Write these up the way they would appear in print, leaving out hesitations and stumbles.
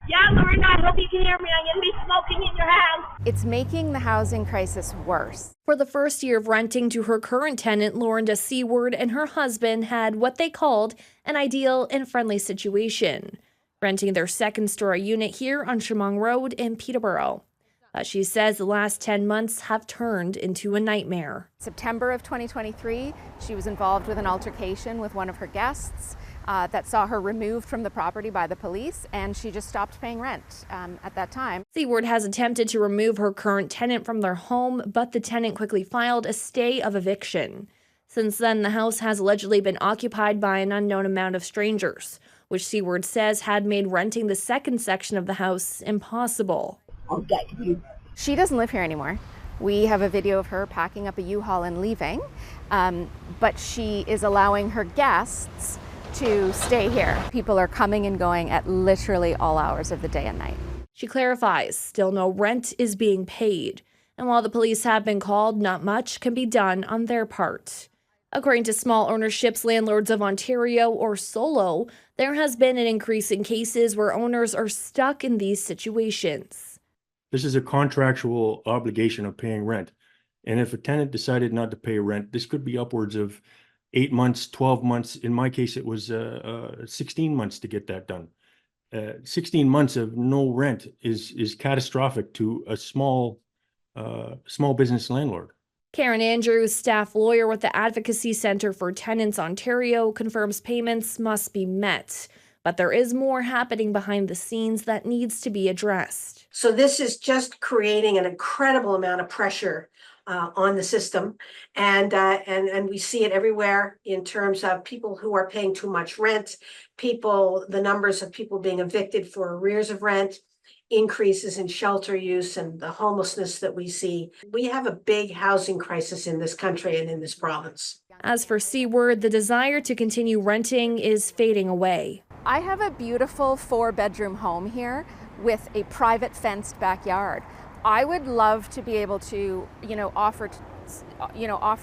Yeah, Lorinda, I hope you can hear me. I'm going to be smoking in your house. It's making the housing crisis worse. For the first year of renting to her current tenant, Lorinda Seward and her husband had what they called an ideal and friendly situation, renting their second-story unit here on Chemung Road in Peterborough. But she says the last 10 months have turned into a nightmare. September of 2023, she was involved with an altercation with one of her guests that saw her removed from the property by the police, and she just stopped paying rent at that time. Seward has attempted to remove her current tenant from their home, but the tenant quickly filed a stay of eviction. Since then, the house has allegedly been occupied by an unknown amount of strangers, which Seward says had made renting the second section of the house impossible. Okay, you. She doesn't live here anymore. We have a video of her packing up a U-Haul and leaving, but she is allowing her guests to stay here. People are coming and going at literally all hours of the day and night. She clarifies, still no rent is being paid. And while the police have been called, not much can be done on their part. According to Small Ownership's Landlords of Ontario, or SOLO, there has been an increase in cases where owners are stuck in these situations. This is a contractual obligation of paying rent. And if a tenant decided not to pay rent, this could be upwards of 8 months, 12 months. In my case, it was 16 months to get that done. 16 months of no rent is catastrophic to a small business landlord. Karen Andrews, staff lawyer with the Advocacy Centre for Tenants Ontario, confirms payments must be met. But there is more happening behind the scenes that needs to be addressed. So this is just creating an incredible amount of pressure on the system, and we see it everywhere in terms of people who are paying too much rent, the numbers of people being evicted for arrears of rent, increases in shelter use, and the homelessness that we see. We have a big housing crisis in this country and in this province. As for Seward, the desire to continue renting is fading away. I have a beautiful 4-bedroom home here with a private fenced backyard. I would love to be able to, offer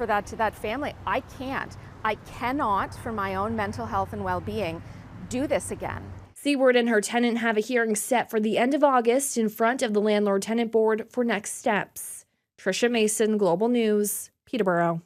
that to that family. I can't. I cannot, for my own mental health and well-being, do this again. Seward and her tenant have a hearing set for the end of August in front of the Landlord-Tenant Board for next steps. Tricia Mason, Global News, Peterborough.